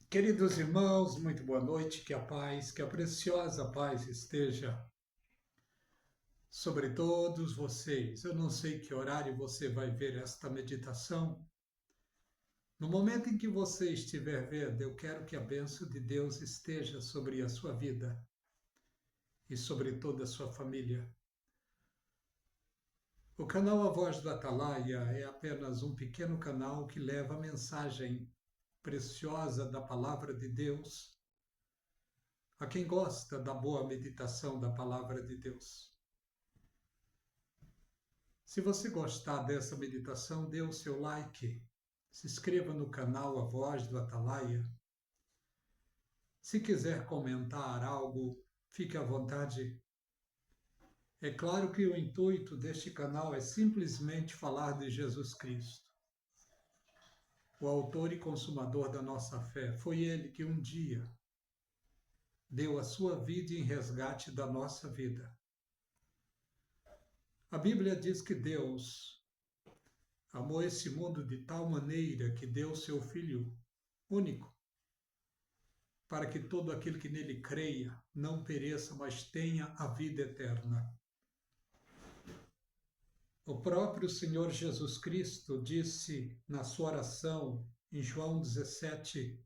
Queridos irmãos, muito boa noite, que a paz, que a preciosa paz esteja sobre todos vocês. Eu não sei que horário você vai ver esta meditação. No momento em que você estiver vendo, eu quero que a bênção de Deus esteja sobre a sua vida e sobre toda a sua família. O canal A Voz do Atalaia é apenas um pequeno canal que leva a mensagem preciosa da palavra de Deus a quem gosta da boa meditação da palavra de Deus. Se você gostar dessa meditação, dê o seu like, se inscreva no canal A Voz do Atalaia. Se quiser comentar algo, fique à vontade. É claro que o intuito deste canal é simplesmente falar de Jesus Cristo, o autor e consumador da nossa fé. Foi ele que um dia deu a sua vida em resgate da nossa vida. A Bíblia diz que Deus amou esse mundo de tal maneira que deu seu Filho único, para que todo aquele que nele creia não pereça, mas tenha a vida eterna. O próprio Senhor Jesus Cristo disse na sua oração em João 17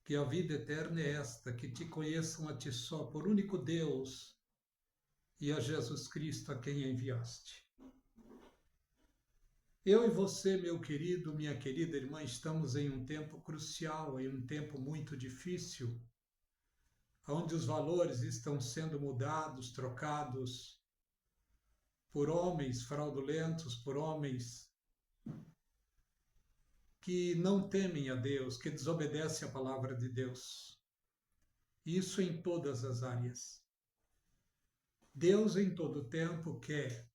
que a vida eterna é esta, que te conheçam a ti só, por único Deus, e a Jesus Cristo a quem enviaste. Eu e você, meu querido, minha querida irmã, estamos em um tempo crucial, em um tempo muito difícil, onde os valores estão sendo mudados, trocados por homens fraudulentos, por homens que não temem a Deus, que desobedecem a palavra de Deus. Isso em todas as áreas. Deus em todo tempo quer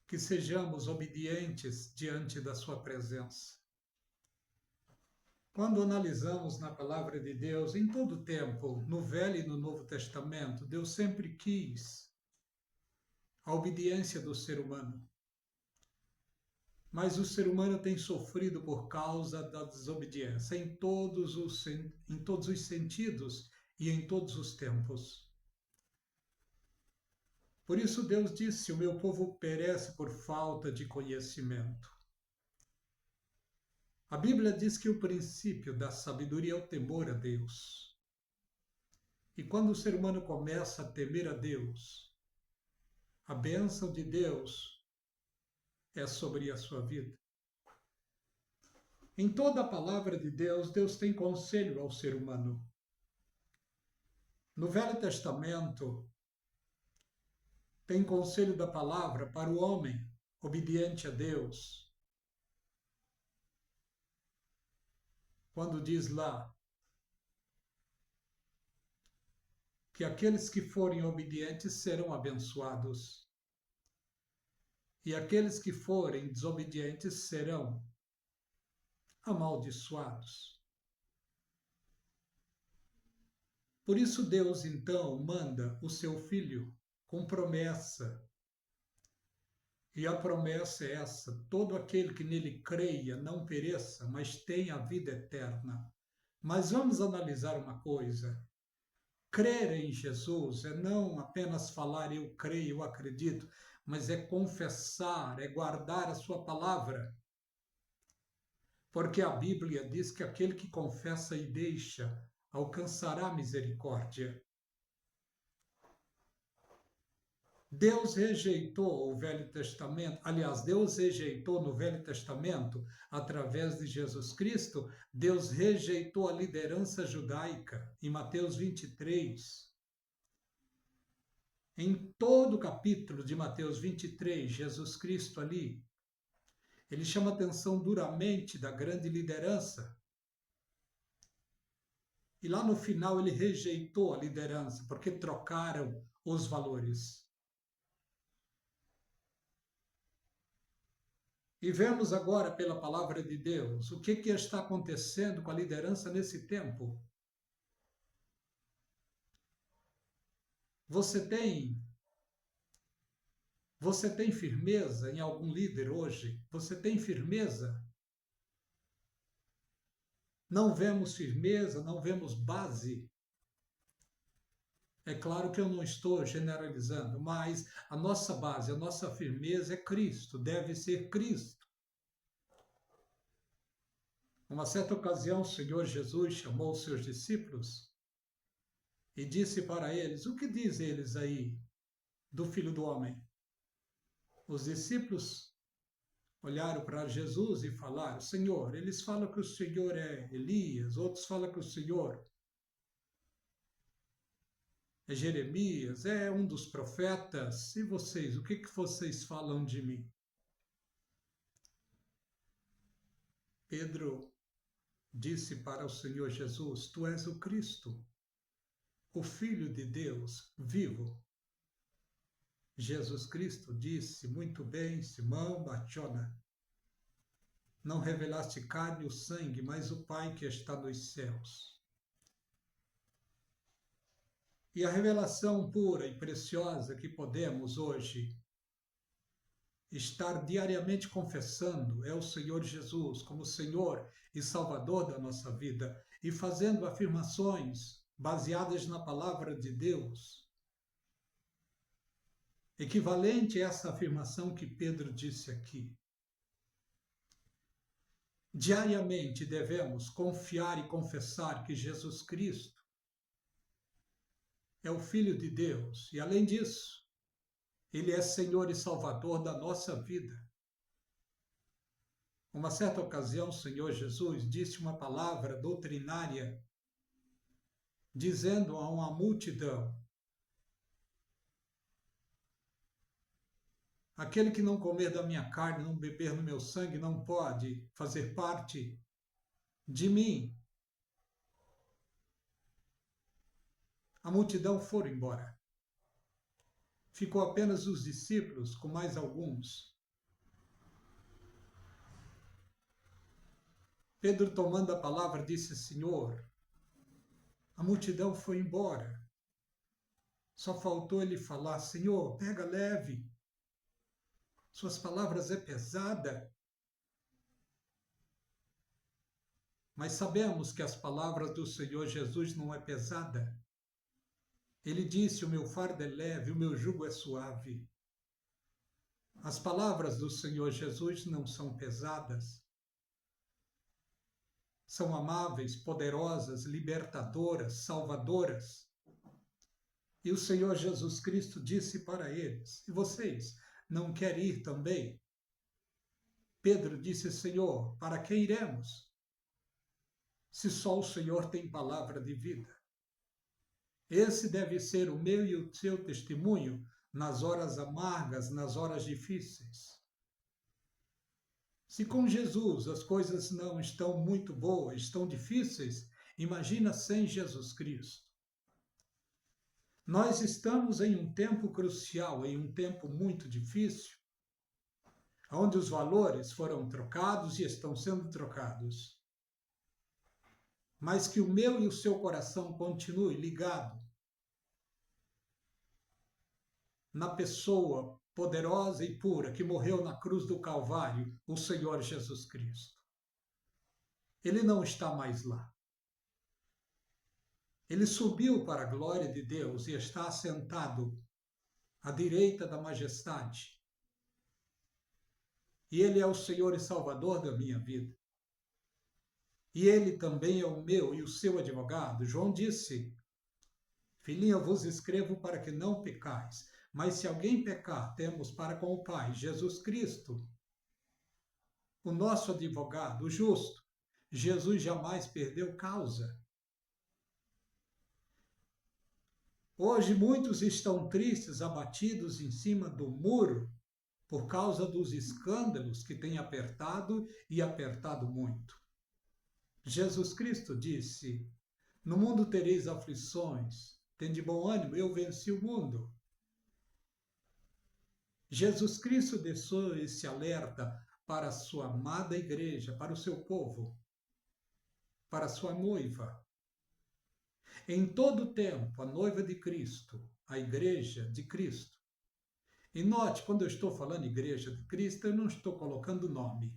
que sejamos obedientes diante da sua presença. Quando analisamos na palavra de Deus, em todo tempo, no Velho e no Novo Testamento, Deus sempre quis a obediência do ser humano. Mas o ser humano tem sofrido por causa da desobediência em todos os sentidos e em todos os tempos. Por isso Deus disse: o meu povo perece por falta de conhecimento. A Bíblia diz que o princípio da sabedoria é o temor a Deus. E quando o ser humano começa a temer a Deus, a bênção de Deus é sobre a sua vida. Em toda a palavra de Deus, Deus tem conselho ao ser humano. No Velho Testamento, tem conselho da palavra para o homem obediente a Deus. Quando diz lá que aqueles que forem obedientes serão abençoados e aqueles que forem desobedientes serão amaldiçoados. Por isso Deus então manda o seu filho com promessa. E a promessa é essa: todo aquele que nele creia não pereça, mas tenha a vida eterna. Mas vamos analisar uma coisa. Crer em Jesus é não apenas falar eu creio, eu acredito, mas é confessar, é guardar a sua palavra. Porque a Bíblia diz que aquele que confessa e deixa alcançará misericórdia. Deus rejeitou o Velho Testamento, aliás, Deus rejeitou no Velho Testamento, através de Jesus Cristo, Deus rejeitou a liderança judaica, em Mateus 23. Em todo o capítulo de Mateus 23, Jesus Cristo ali, ele chama atenção duramente da grande liderança. E lá no final ele rejeitou a liderança, porque trocaram os valores. E vemos agora pela palavra de Deus o que está acontecendo com a liderança nesse tempo. Você tem Você tem firmeza em algum líder hoje? Você tem firmeza? não vemos firmeza, não vemos base. É claro que eu não estou generalizando, mas a nossa base, a nossa firmeza é Cristo, deve ser Cristo. Uma certa ocasião, o Senhor Jesus chamou os seus discípulos e disse para eles: O que diz eles aí do Filho do Homem? Os discípulos olharam para Jesus e falaram: Senhor, eles falam que o Senhor é Elias, outros falam que o Senhor é Jeremias, é um dos profetas. E vocês, o que vocês falam de mim? Pedro disse para o Senhor Jesus: Tu és o Cristo, o Filho de Deus vivo. Jesus Cristo disse: Muito bem, Simão Barjona, não revelaste carne ou sangue, mas o Pai que está nos céus. E a revelação pura e preciosa que podemos hoje estar diariamente confessando é o Senhor Jesus como Senhor e Salvador da nossa vida e fazendo afirmações baseadas na palavra de Deus. Equivalente a essa afirmação que Pedro disse aqui. Diariamente devemos confiar e confessar que Jesus Cristo é o Filho de Deus e, além disso, Ele é Senhor e Salvador da nossa vida. Uma certa ocasião, o Senhor Jesus disse uma palavra doutrinária, dizendo a uma multidão: Aquele que não comer da minha carne, não beber no meu sangue, não pode fazer parte de mim. A multidão foi embora. Ficou apenas os discípulos com mais alguns. Pedro, tomando a palavra, disse: Senhor, a multidão foi embora. Só faltou ele falar: Senhor, pega leve. Suas palavras é pesada. Mas sabemos que as palavras do Senhor Jesus não é pesada. Ele disse: o meu fardo é leve, o meu jugo é suave. As palavras do Senhor Jesus não são pesadas. São amáveis, poderosas, libertadoras, salvadoras. E o Senhor Jesus Cristo disse para eles: E vocês não querem ir também? Pedro disse: Senhor, para quem iremos? Se só o Senhor tem palavra de vida. Esse deve ser o meu e o seu testemunho nas horas amargas, nas horas difíceis. Se com Jesus as coisas não estão muito boas, estão difíceis, imagina sem Jesus Cristo. Nós estamos em um tempo crucial, em um tempo muito difícil, onde os valores foram trocados e estão sendo trocados. Mas que o meu e o seu coração continue ligado na pessoa poderosa e pura que morreu na cruz do Calvário, o Senhor Jesus Cristo. Ele não está mais lá. Ele subiu para a glória de Deus e está assentado à direita da majestade. E Ele é o Senhor e Salvador da minha vida. E Ele também é o meu e o seu advogado. João disse: Filhinho, eu vos escrevo para que não pecais. Mas se alguém pecar, temos para com o Pai Jesus Cristo, o nosso advogado, o justo. Jesus jamais perdeu causa. Hoje muitos estão tristes, abatidos em cima do muro, por causa dos escândalos que têm apertado e apertado muito. Jesus Cristo disse: No mundo tereis aflições, tende bom ânimo, eu venci o mundo. Jesus Cristo deixou esse alerta para a sua amada igreja, para o seu povo, para a sua noiva. Em todo tempo, a noiva de Cristo, a igreja de Cristo. E note, quando eu estou falando igreja de Cristo, eu não estou colocando nome.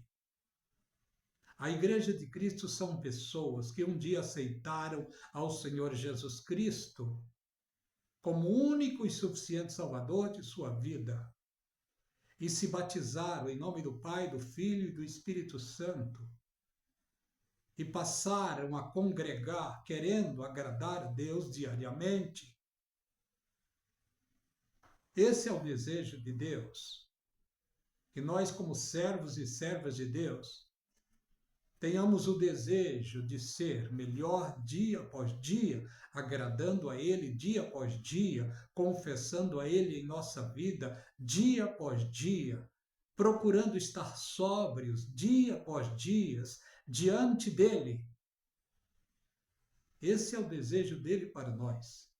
A Igreja de Cristo são pessoas que um dia aceitaram ao Senhor Jesus Cristo como único e suficiente Salvador de sua vida e se batizaram em nome do Pai, do Filho e do Espírito Santo e passaram a congregar querendo agradar a Deus diariamente. Esse é o desejo de Deus, que nós, como servos e servas de Deus, tenhamos o desejo de ser melhor dia após dia, agradando a Ele dia após dia, confessando a Ele em nossa vida dia após dia, procurando estar sóbrios dia após dia diante dEle. Esse é o desejo dEle para nós.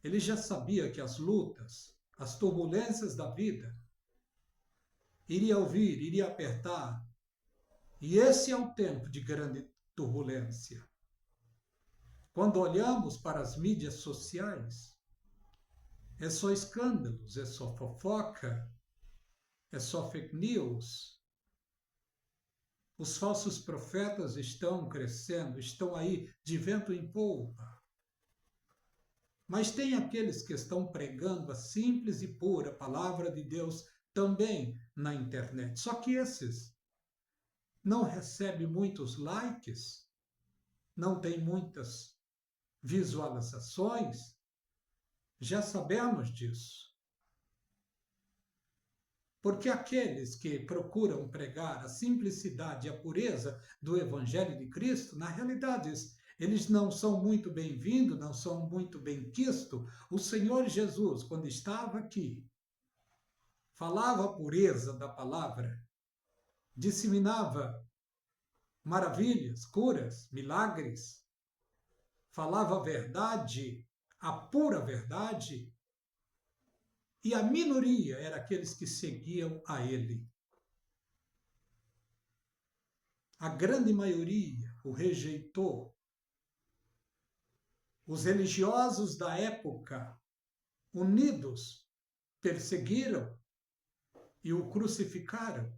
Ele já sabia que as lutas, as turbulências da vida iria ouvir, iria apertar. E esse é o tempo de grande turbulência. Quando olhamos para as mídias sociais, é só escândalos, é só fofoca, é só fake news. Os falsos profetas estão crescendo, estão aí de vento em polpa. Mas tem aqueles que estão pregando a simples e pura palavra de Deus também na internet. Só que esses não recebem muitos likes, não tem muitas visualizações. Já sabemos disso. Porque aqueles que procuram pregar a simplicidade e a pureza do Evangelho de Cristo, na realidade, eles não são muito bem-vindos, não são muito bem-quistos. O Senhor Jesus, quando estava aqui, falava a pureza da palavra, disseminava maravilhas, curas, milagres, falava a verdade, a pura verdade, e a minoria era aqueles que seguiam a ele. A grande maioria o rejeitou. Os religiosos da época, unidos, perseguiram e o crucificaram.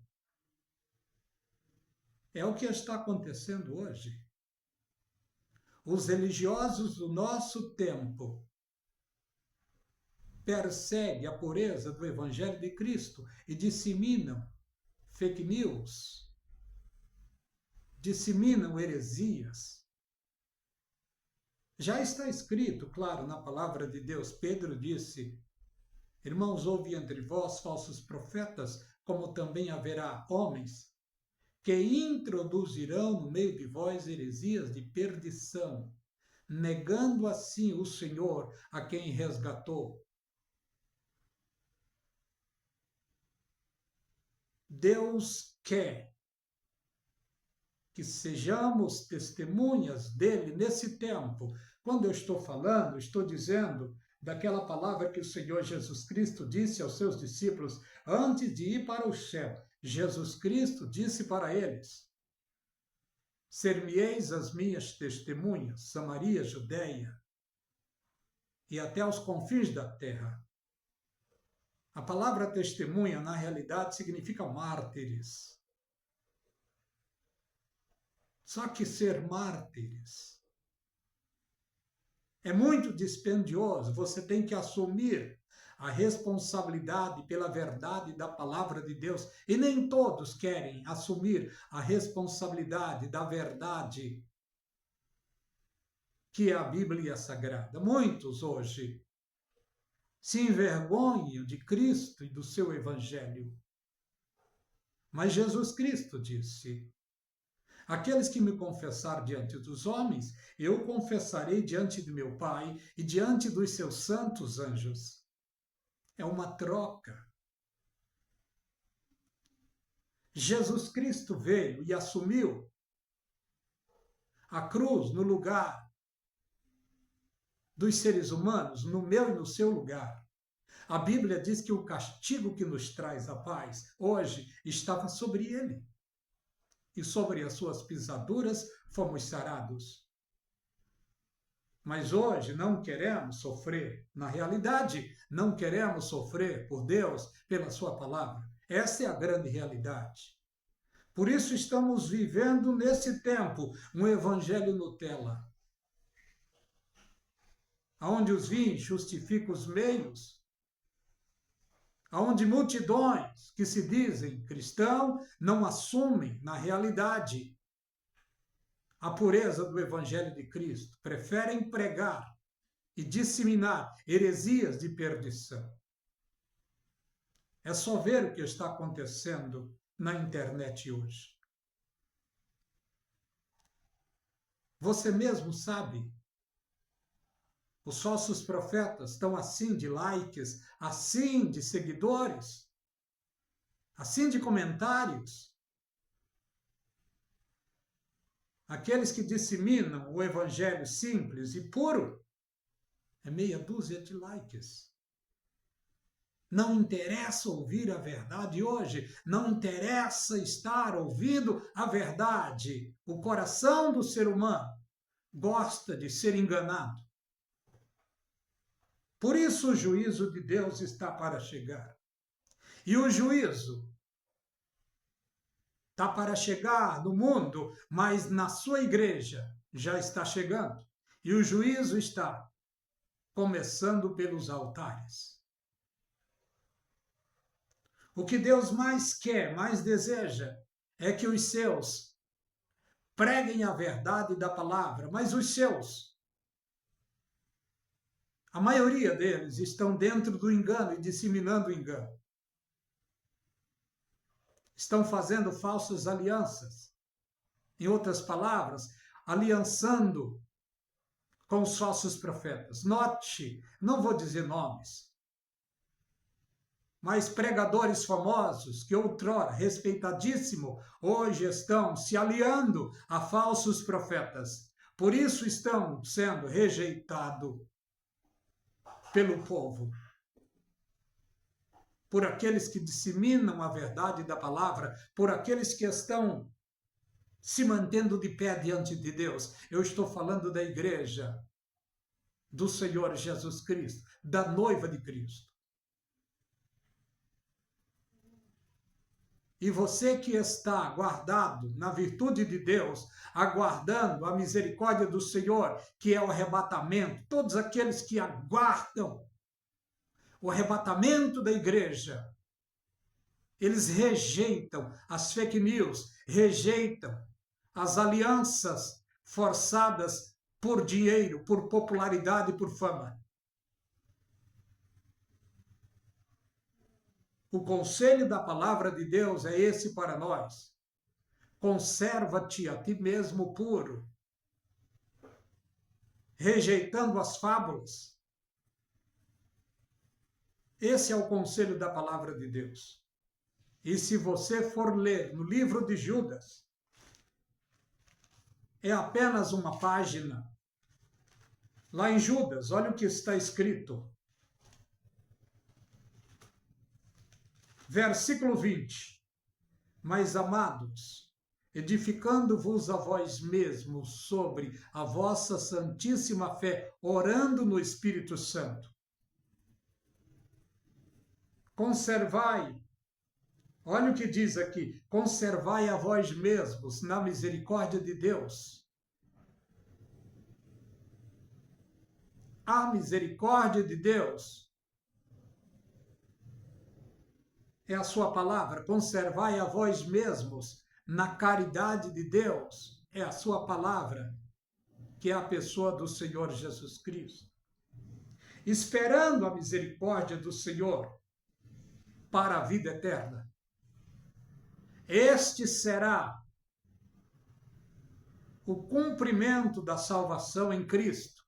É o que está acontecendo hoje. Os religiosos do nosso tempo perseguem a pureza do Evangelho de Cristo e disseminam fake news, disseminam heresias. Já está escrito, claro, na palavra de Deus. Pedro disse: irmãos, houve entre vós falsos profetas, como também haverá homens que introduzirão no meio de vós heresias de perdição, negando assim o Senhor a quem resgatou. Deus quer que sejamos testemunhas dele nesse tempo. Quando eu estou falando, estou dizendo daquela palavra que o Senhor Jesus Cristo disse aos seus discípulos antes de ir para o céu. Jesus Cristo disse para eles: ser-me-eis as minhas testemunhas, Samaria, Judeia e até aos confins da terra. A palavra testemunha, na realidade, significa mártires. Só que ser mártires é muito dispendioso. Você tem que assumir a responsabilidade pela verdade da palavra de Deus. E nem todos querem assumir a responsabilidade da verdade que é a Bíblia Sagrada. Muitos hoje se envergonham de Cristo e do seu Evangelho. Mas Jesus Cristo disse: aqueles que me confessar diante dos homens, eu confessarei diante de meu Pai e diante dos seus santos anjos. É uma troca. Jesus Cristo veio e assumiu a cruz no lugar dos seres humanos, no meu e no seu lugar. A Bíblia diz que o castigo que nos traz a paz hoje estava sobre ele. E sobre as suas pisaduras fomos sarados. Mas hoje não queremos sofrer. Na realidade, não queremos sofrer por Deus, pela sua palavra. Essa é a grande realidade. Por isso estamos vivendo nesse tempo um evangelho Nutella, onde os fins justificam os meios, onde multidões que se dizem cristãos não assumem, na realidade, a pureza do Evangelho de Cristo, preferem pregar e disseminar heresias de perdição. É só ver o que está acontecendo na internet hoje. Você mesmo sabe. Os falsos profetas estão assim de likes, assim de seguidores, assim de comentários. Aqueles que disseminam o evangelho simples e puro é meia dúzia de likes. Não interessa ouvir a verdade hoje, não interessa estar ouvindo a verdade. O coração do ser humano gosta de ser enganado. Por isso o juízo de Deus está para chegar. E o juízo está para chegar no mundo, mas na sua igreja já está chegando. E o juízo está começando pelos altares. O que Deus mais quer, mais deseja, é que os seus preguem a verdade da palavra, mas os seus, a maioria deles, estão dentro do engano e disseminando o engano. Estão fazendo falsas alianças. Em outras palavras, aliançando com os falsos profetas. Note, não vou dizer nomes, mas pregadores famosos que outrora, respeitadíssimo, hoje estão se aliando a falsos profetas. Por isso estão sendo rejeitados pelo povo. Por aqueles que disseminam a verdade da palavra, por aqueles que estão se mantendo de pé diante de Deus. Eu estou falando da igreja do Senhor Jesus Cristo, da noiva de Cristo. E você que está guardado na virtude de Deus, aguardando a misericórdia do Senhor, que é o arrebatamento, todos aqueles que aguardam o arrebatamento da igreja, eles rejeitam as fake news, rejeitam as alianças forçadas por dinheiro, por popularidade, por fama. O conselho da palavra de Deus é esse para nós. Conserva-te a ti mesmo puro, rejeitando as fábulas. Esse é o conselho da palavra de Deus. E se você for ler no livro de Judas, é apenas uma página. Lá em Judas, olha o que está escrito. Versículo 20. Mas, amados, edificando-vos a vós mesmos sobre a vossa santíssima fé, orando no Espírito Santo. Conservai, olha o que diz aqui, conservai a vós mesmos na misericórdia de Deus. A misericórdia de Deus é a sua palavra. Conservai a vós mesmos na caridade de Deus. É a sua palavra, que é a pessoa do Senhor Jesus Cristo. Esperando a misericórdia do Senhor para a vida eterna. Este será o cumprimento da salvação em Cristo.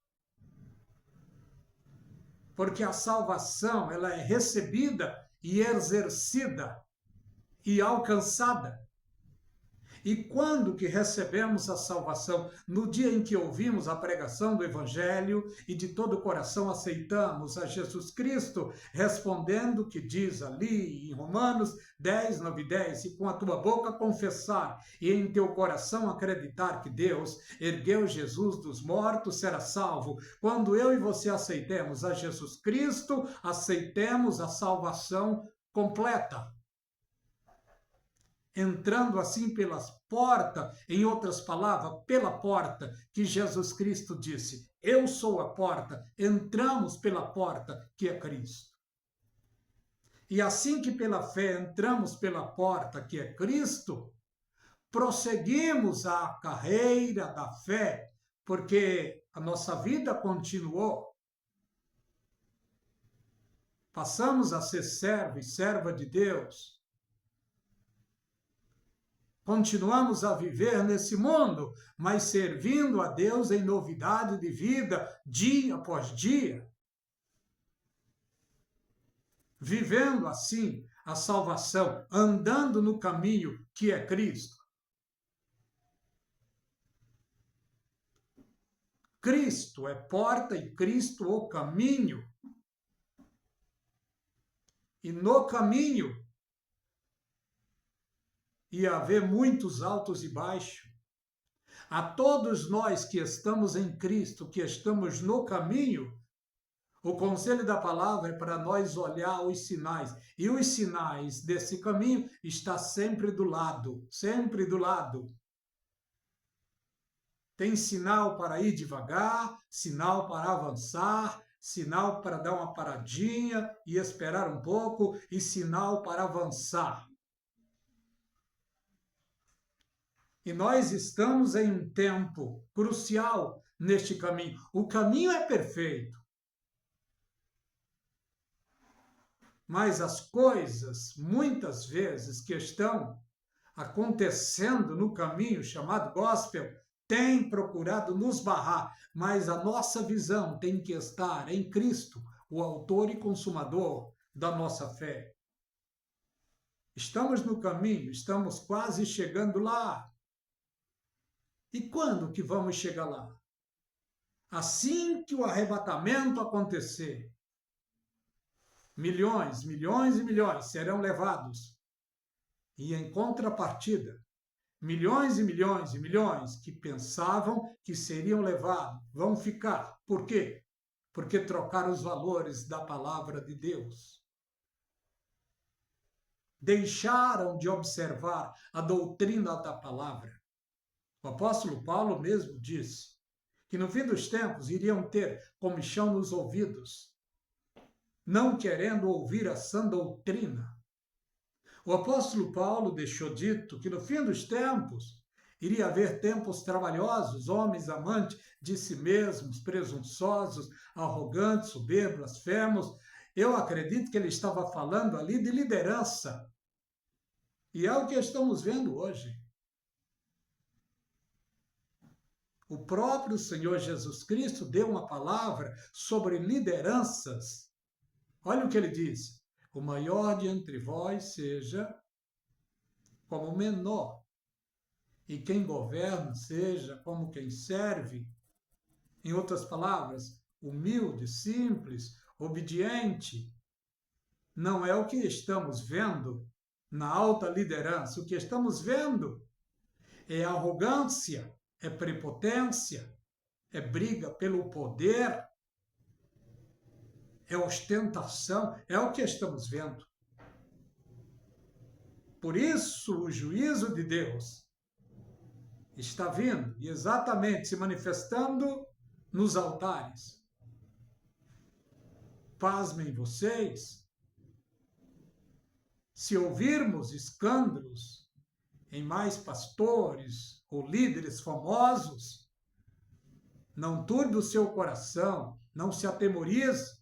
Porque a salvação, ela é recebida e exercida e alcançada. E quando que recebemos a salvação? No dia em que ouvimos a pregação do Evangelho e de todo o coração aceitamos a Jesus Cristo, respondendo que diz ali em Romanos 10, 9 e 10, e com a tua boca confessar e em teu coração acreditar que Deus ergueu Jesus dos mortos, será salvo. Quando eu e você aceitemos a Jesus Cristo, aceitemos a salvação completa. entrando assim pelas portas, em outras palavras, pela porta que Jesus Cristo disse: eu sou a porta, entramos pela porta que é Cristo. E assim que pela fé entramos pela porta que é Cristo, prosseguimos a carreira da fé, porque a nossa vida continuou. Passamos a ser servo e serva de Deus. Continuamos a viver nesse mundo, mas servindo a Deus em novidade de vida, dia após dia. Vivendo assim a salvação, andando no caminho que é Cristo. Cristo é porta e Cristo o caminho. E no caminho ia haver muitos altos e baixos. A todos nós que estamos em Cristo, que estamos no caminho, o conselho da palavra é para nós olhar os sinais. E os sinais desse caminho estão sempre do lado, sempre do lado. Tem sinal para ir devagar, sinal para avançar, sinal para dar uma paradinha e esperar um pouco, e sinal para avançar. E nós estamos em um tempo crucial neste caminho. O caminho é perfeito. Mas as coisas, muitas vezes, que estão acontecendo no caminho chamado gospel, têm procurado nos barrar. Mas a nossa visão tem que estar em Cristo, o autor e consumador da nossa fé. Estamos no caminho, estamos quase chegando lá. E quando que vamos chegar lá? Assim que o arrebatamento acontecer, milhões, milhões e milhões serão levados. E em contrapartida, milhões e milhões e milhões que pensavam que seriam levados vão ficar. Por quê? Porque trocaram os valores da palavra de Deus. Deixaram de observar a doutrina da palavra. O apóstolo Paulo mesmo disse que no fim dos tempos iriam ter comichão nos ouvidos, não querendo ouvir a sã doutrina. O apóstolo Paulo deixou dito que no fim dos tempos iria haver tempos trabalhosos, homens amantes de si mesmos, presunçosos, arrogantes, soberbos, blasfemos. Eu acredito que ele estava falando ali de liderança. E é o que estamos vendo hoje. O próprio Senhor Jesus Cristo deu uma palavra sobre lideranças. Olha o que ele diz: o maior de entre vós seja como o menor, e quem governa seja como quem serve. Em outras palavras, humilde, simples, obediente. Não é o que estamos vendo na alta liderança. O que estamos vendo é arrogância, é prepotência, é briga pelo poder, é ostentação, é o que estamos vendo. Por isso, o juízo de Deus está vindo e exatamente se manifestando nos altares. Pasmem vocês, se ouvirmos escândalos em mais pastores ou líderes famosos, não turbe o seu coração, não se atemorize.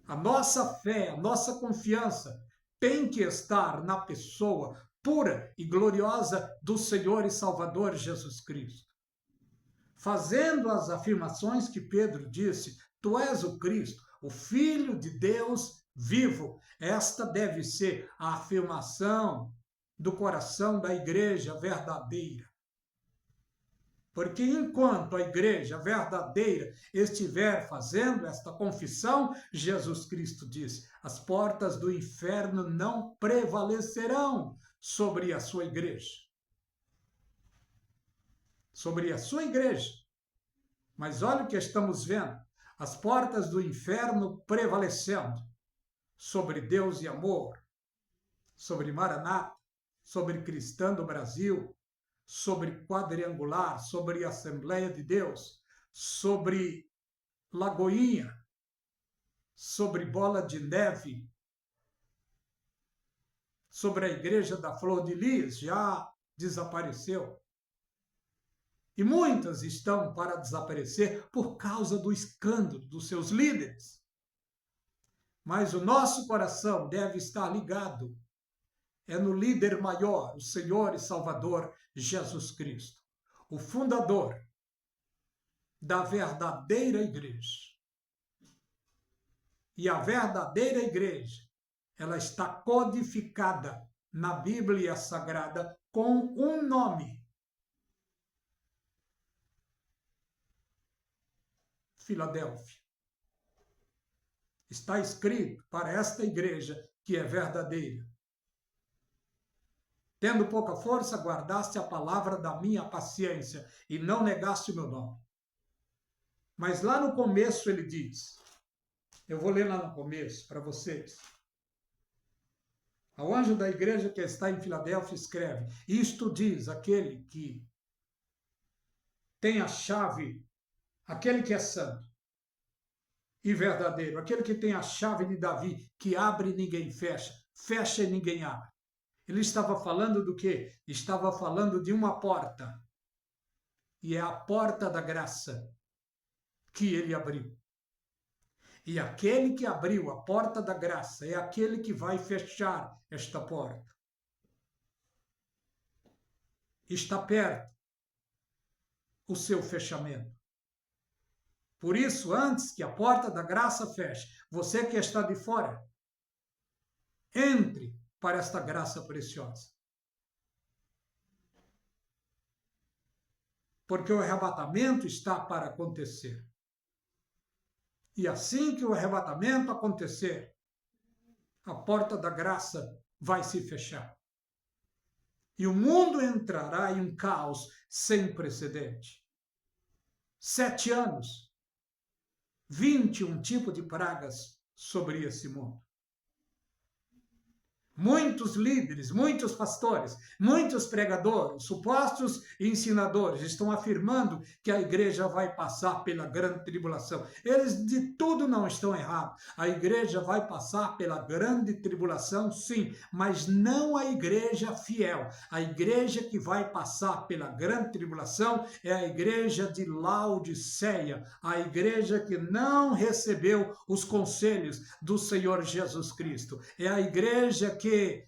A nossa fé, a nossa confiança tem que estar na pessoa pura e gloriosa do Senhor e Salvador Jesus Cristo. Fazendo as afirmações que Pedro disse: tu és o Cristo, o Filho de Deus vivo. Esta deve ser a afirmação do coração da igreja verdadeira. Porque enquanto a igreja verdadeira estiver fazendo esta confissão, Jesus Cristo diz: as portas do inferno não prevalecerão sobre a sua igreja. Sobre a sua igreja. Mas olha o que estamos vendo: as portas do inferno prevalecendo sobre Deus e amor, sobre Maranata, sobre Cristã do Brasil, sobre Quadrangular, sobre Assembleia de Deus, sobre Lagoinha, sobre Bola de Neve, sobre a Igreja da Flor de Lis, já desapareceu. E muitas estão para desaparecer por causa do escândalo dos seus líderes. Mas o nosso coração deve estar ligado. É no líder maior, o Senhor e Salvador Jesus Cristo, o fundador da verdadeira igreja. E a verdadeira igreja, ela está codificada na Bíblia Sagrada com um nome: Filadélfia. Está escrito para esta igreja que é verdadeira. Tendo pouca força, guardaste a palavra da minha paciência e não negaste o meu nome. Mas lá no começo ele diz, eu vou ler lá no começo para vocês. Ao anjo da igreja que está em Filadélfia escreve, isto diz aquele que tem a chave, aquele que é santo e verdadeiro, aquele que tem a chave de Davi, que abre e ninguém fecha, fecha e ninguém abre. Ele estava falando do quê? Estava falando de uma porta. E é a porta da graça que ele abriu. E aquele que abriu a porta da graça é aquele que vai fechar esta porta. Está perto o seu fechamento. Por isso, antes que a porta da graça feche, você que está de fora, entre para esta graça preciosa. Porque o arrebatamento está para acontecer. E assim que o arrebatamento acontecer, a porta da graça vai se fechar. E o mundo entrará em um caos sem precedente. 7 anos, 21 tipos de pragas sobre esse mundo. Muitos líderes, muitos pastores, muitos pregadores, supostos ensinadores estão afirmando que a igreja vai passar pela grande tribulação. Eles de tudo não estão errados. A igreja vai passar pela grande tribulação, sim, mas não a igreja fiel. A igreja que vai passar pela grande tribulação é a igreja de Laodiceia, a igreja que não recebeu os conselhos do Senhor Jesus Cristo. É a igreja que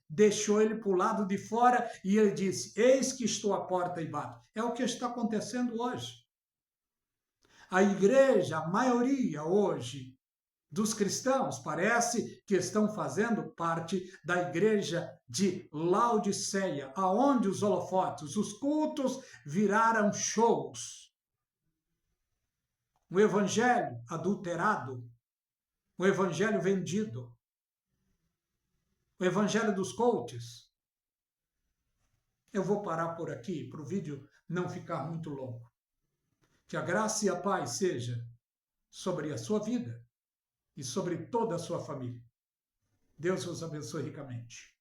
deixou ele para o lado de fora e ele disse, eis que estou à porta e bato. É o que está acontecendo hoje. A igreja, a maioria hoje dos cristãos, parece que estão fazendo parte da igreja de Laodiceia, aonde os holofotes, os cultos viraram shows. Um evangelho adulterado, um evangelho vendido. O evangelho dos coaches. Eu vou parar por aqui, para o vídeo não ficar muito longo. Que a graça e a paz seja sobre a sua vida e sobre toda a sua família. Deus os abençoe ricamente.